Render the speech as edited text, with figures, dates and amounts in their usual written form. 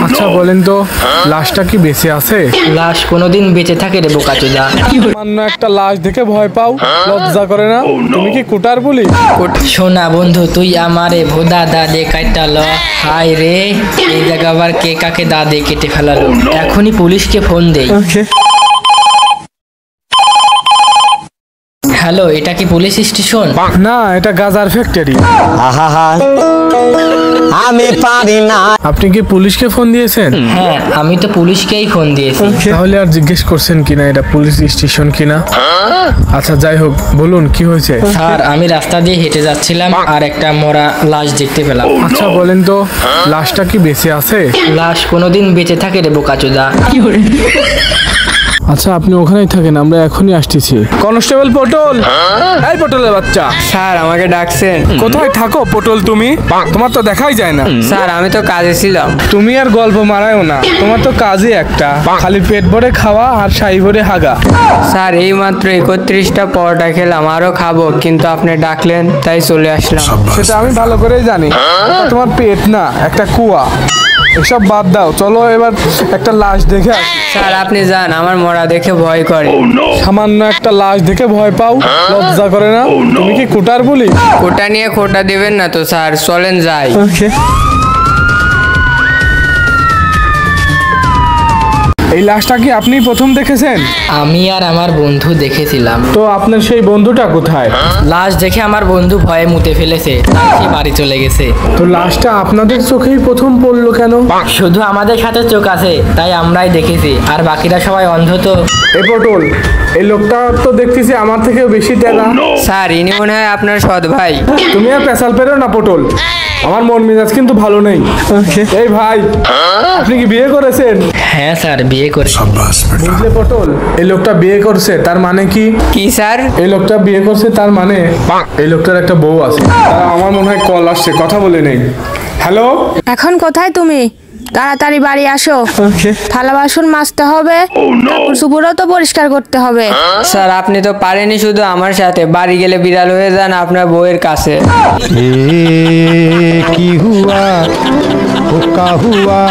আচ্ছা বলেন তো, লাশটা কি বেঁচে আছে? লাশ কোনোদিন বেঁচে থাকে রে বোকাচোদা। সামান্য একটা লাশ দেখে ভয় পাও, লজ্জা করে না? তুমি কি কুটার পুলিশ? শোনা বন্ধু, তুই আমারে ভোদা দাদে কাইটা ল। হাই রে, এই জায়গা আবার কে কাকে দাদে কেটে ফেলালো। এখনই পুলিশকে ফোন দেই। হ্যালো, এটা কি পুলিশ স্টেশন? না, এটা গাজার ফ্যাক্টরি। আমি পারি না। আপনি কি পুলিশকে ফোন দিয়েছেন? হ্যাঁ, আমি তো পুলিশকেই ফোন দিয়েছি। তাহলে আর জিজ্ঞেস করছেন কিনা এটা পুলিশ স্টেশন কিনা? আচ্ছা যাই হোক, বলুন কি হয়েছে? স্যার, আমি রাস্তা দিয়ে হেঁটে যাচ্ছিলাম আর একটা মরা লাশ দেখতে পেলাম। আচ্ছা বলেন তো, লাশটা কি বেঁচে আছে? লাশ কোনোদিন বেঁচে থাকে রে বোকাচোদা। আচ্ছা আপনি ওখানেই থাকেন, আমরা এখনই আসতেছি। কনস্টেবল পটল, এই পটলের বাচ্চা, স্যার আমাকে ডাকছেন? কোথায় থাকো পটল তুমি? তোমার তো দেখাই যায় না। স্যার আমি তো কাজে ছিলাম। তুমি আর গল্প মারায়ও না, তোমার তো কাজই একটা, খালি পেট ভরে খাওয়া আর শাড়ি ভরে হাগা। স্যার এই মাত্র 31টা পরোটা খেলাম, আরো খাবো, কিন্তু আপনি ডাকলেন তাই চলে আসলাম। সেটা আমি ভালো করেই জানি, তোমার পেট না, একটা কুয়া। এসব বাদ দাও, চলো এবার একটা লাশ দেখে আসি। স্যার আপনি যান, আমার মরা দেখে ভয় করে। সামান্য একটা লাশ দেখে ভয় পাও, লজ্জা করে না? তুমি কি কুটার পুলিশ? কোটা নিয়ে খোটা দেবেন না তো স্যার, চলেন যাই। এই লাশটা কি আপনি প্রথম দেখেছেন? আমি আর আমার বন্ধু দেখেছিলাম। তো আপনার সেই বন্ধুটা কোথায়? লাশ দেখে আমার বন্ধু ভয়ে মুতে ফেলেছে, তাই সে বাড়ি চলে গেছে। তো লাশটা আপনাদের চোখেই প্রথম পড়লো কেন? শুধু আমাদের সাথে চোখ আছে, তাই আমরাই দেখেছি, আর বাকিরা সবাই অন্ধ তো। এই পটল, এই লোকটা তো দেখতেছি আমার থেকে বেশি তেরা। স্যার ইনি মনে হয় আপনার সৎ ভাই। তুমি আর পেশাল পেরো না পটল, আমার মন মেজাজ কিন্তু ভালো নেই। এই ভাই, আপনি কি বিয়ে করেছেন? হ্যাঁ স্যার, বিয়ে করে। বুঝলে পটল, এই লোকটা বিয়ে করছে তার মানে কি? কি স্যার? এই লোকটা বিয়ে করছে তার মানে এই লোকটার একটা বউ আছে। আমার মনে হয় কল আসছে, কথা বলে নেই। হ্যালো, এখন কোথায় তুমি? তাড়াতাড়ি বাড়ি আসো, থালা বাসন মাজতে হবে, কাপড় চোপড়ও তো পরিষ্কার করতে হবে। স্যার আপনি তো পারেনি শুধু আমার সাথে, বাড়ি গেলে বিড়াল হয়ে যান আপনার বউয়ের কাছে। কি হুয়া, হুকা হুয়া,